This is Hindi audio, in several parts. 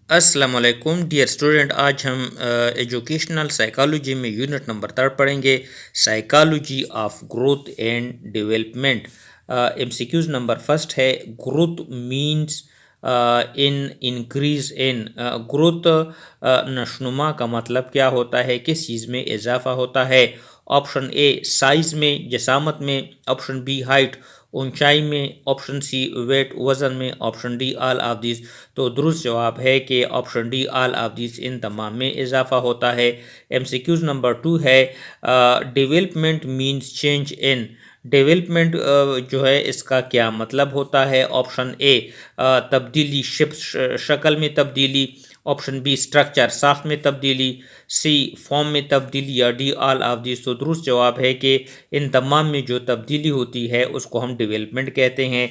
अस्सलामुअलैकुम डियर स्टूडेंट, आज हम एजुकेशनल साइकोलॉजी में यूनिट नंबर 3 पढ़ेंगे। Psychology of growth and development. MCQs number first है, growth means in increase in. Growth नशनुमा का मतलब क्या होता है, किस चीज़ में इजाफा होता है। ऑप्शन ए साइज़ में, जसामत में। ऑप्शन बी हाइट, ऊंचाई में। ऑप्शन सी वेट, वज़न में। Option D all of this. तो दुरुस्त जवाब है कि option D all of this, इन तमाम में इजाफा होता है। एमसीक्यूज नंबर 2 है, development means change in. Development जो है इसका क्या मतलब होता है। ऑप्शन ए तब्दीली, शक्ल में तब्दीली। ऑप्शन बी स्ट्रक्चर, साख में तब्दीली। सी फॉर्म में तब्दीली, या डी ऑल ऑफ दिस। तो दुरुस्त जवाब है कि इन तमाम में जो तब्दीली होती है उसको हम डेवलपमेंट कहते हैं।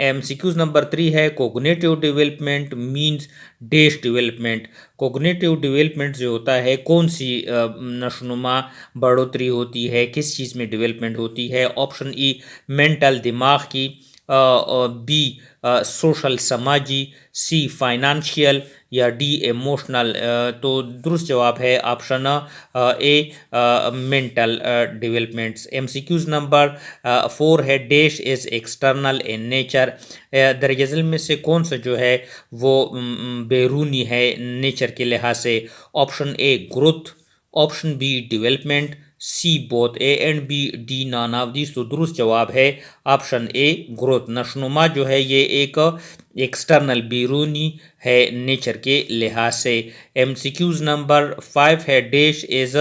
एमसीक्यूज नंबर 3 है, cognitive development means dash development. Cognitive development जो होता है, कौन सी नशनुमा बढ़ोतरी होती है, किस चीज़ में डेवलपमेंट होती है। ऑप्शन ई मेंटल, दिमाग की। बी सोशल, समाजी। सी फाइनेंशियल, या डी इमोशनल। तो दुरुस्त जवाब है ऑप्शन ए मेंटल डेवलपमेंट्स। एमसीक्यूज नंबर 4 है, dash is external in nature. दरअसल में से कौन सा जो है वो बैरूनी है नेचर के लिहाज से। Option A growth, option B development, C both A and B, D none of this. तो दुरुस्त जवाब है ऑप्शन ए ग्रोथ। नशनुमा जो है ये एक एक्सटर्नल, बैरूनी है नेचर के लिहाज से। एमसीक्यूज नंबर 5 है, dash is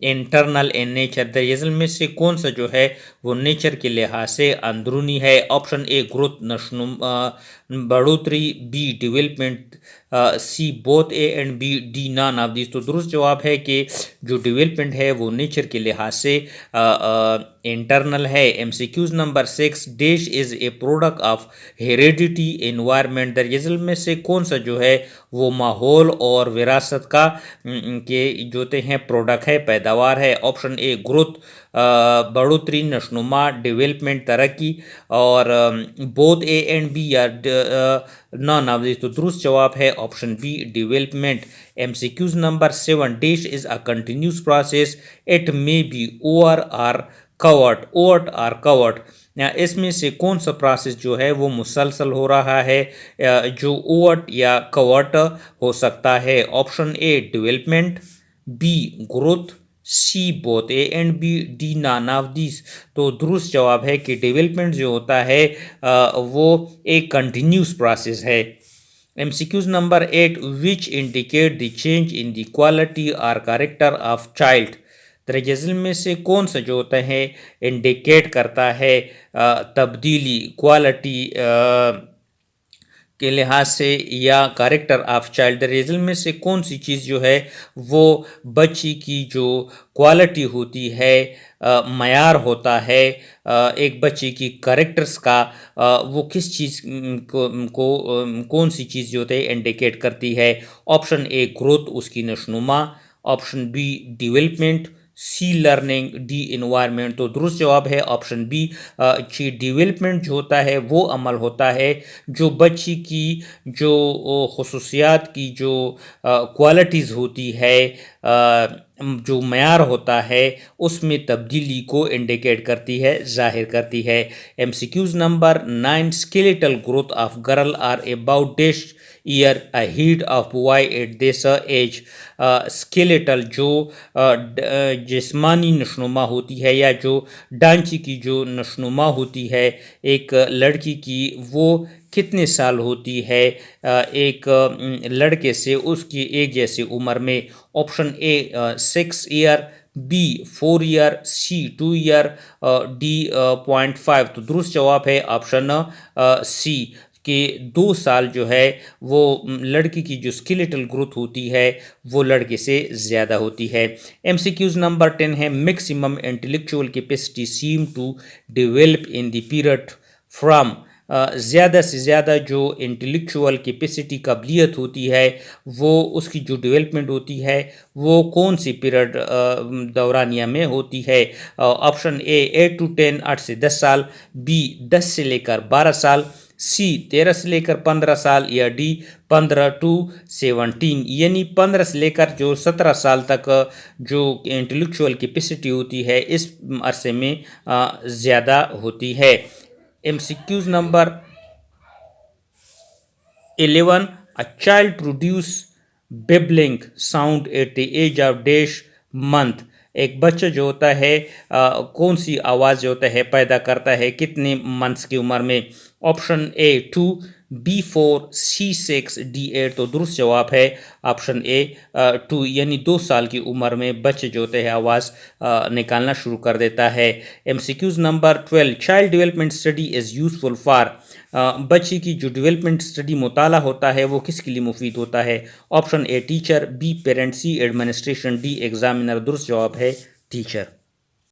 internal in nature. दरअसल में से कौन सा जो है वो नेचर के लिहाज से अंदरूनी है। ऑप्शन ए ग्रोथ, नशनुमा बढ़ोतरी। B development, C both A and B, D none of this. तो दुरुस्त जवाब है कि जो डेवलपमेंट है वो नेचर के लिहाज से इंटरनल है। MCQs number 6, dash is a product of heredity environment. दरअसल में से कौन सा जो है वो माहौल और विरासत का के जोते हैं प्रोडक्ट है, पैदावार है। ऑप्शन ए ग्रोथ बढ़ोतरी, नशनुमा डेवलपमेंट तरक्की, और बोथ ए एंड बी, या नॉन ऑफ दिस। तो दुरुस्त जवाब है option B development. MCQs number 7, dash is a continuous process, it may be over or covered. Overt or covered, इसमें से कौन सा प्रोसेस जो है वो मुसलसल हो रहा है, जो ओवर्ट या कवर्ट हो सकता है। Option A development, B growth, C both A and B, D none of this. तो दुरुस्त जवाब है कि डेवलपमेंट जो होता है वो एक कंटिन्यूस प्रोसेस है। MCQs number 8, which indicate the change in the quality और कैरेक्टर ऑफ चाइल्ड। दरअसल में से कौन सा जो होता है इंडिकेट करता है तब्दीली, क्वालिटी के लिहाज से, या कैरेक्टर ऑफ चाइल्ड। दरअसल में से कौन सी चीज़ जो है वो बच्ची की जो क्वालिटी होती है, मयार होता है एक बच्चे की कैरेक्टर्स का, वो किस चीज़ कौन सी चीज़ जो है इंडिकेट करती है। ऑप्शन ए ग्रोथ, उसकी नशनुमा। ऑप्शन बी डेवलपमेंट, सी लर्निंग, डी इन्वायरमेंट। तो दुरुस्त जवाब है ऑप्शन बी। डेवलपमेंट जो होता है वो अमल होता है जो बच्ची की जो खसूसियात की जो क्वालिटीज़ होती है, जो मयार होता है उसमें तब्दीली को इंडिकेट करती है, जाहिर करती है। MCQs number 9, skeletal growth of girl are about dash year ahead of boy at this age. Skeletal जो जिस्मानी नशनुमा होती है, या जो ढांचे की जो नशनुमा होती है एक लड़की की, वो कितने साल होती है एक लड़के से उसकी एक जैसी उम्र में। Option A 6 year, B 4 year, C 2 year, D 0.5। तो दुरुस्त जवाब है ऑप्शन सी कि 2 साल जो है वो लड़की की जो स्केलेटल ग्रोथ होती है वो लड़के से ज़्यादा होती है। एमसीक्यूज नंबर 10 है, maximum intellectual capacity seem to develop in the period from. ज़्यादा से ज़्यादा जो इंटेलेक्चुअल कैपेसिटी काबिलियत होती है वो उसकी जो डेवलपमेंट होती है वो कौन सी पीरियड दौरानिया में होती है। ऑप्शन ए 8 to 10, 8 से 10 साल। बी 10 से लेकर 12 साल। सी 13 से लेकर 15 साल, या डी 15 टू 17, यानी 15 से लेकर जो 17 साल तक जो इंटेलेक्चुअल कैपेसिटी होती है इस अरसे में ज़्यादा होती है। MCQs number 11, a child produce babbling sound at the age of dash month। एक बच्चा जो होता है कौन सी आवाज़ जो होता है पैदा करता है कितने मंथ्स की उम्र में। Option A 2, B 4, C 6, D 8। तो दुरुस्त जवाब है ऑप्शन ए 2, यानी 2 साल की उम्र में बच्चे जो होते हैं आवाज़ निकालना शुरू कर देता है। MCQs number 12, child development study is useful for. बच्चे की जो डेवलपमेंट स्टडी मुताला होता है वो किसके लिए मुफीद होता है। Option A teacher, B parent, C administration, D examiner. दुरुस्त जवाब है टीचर।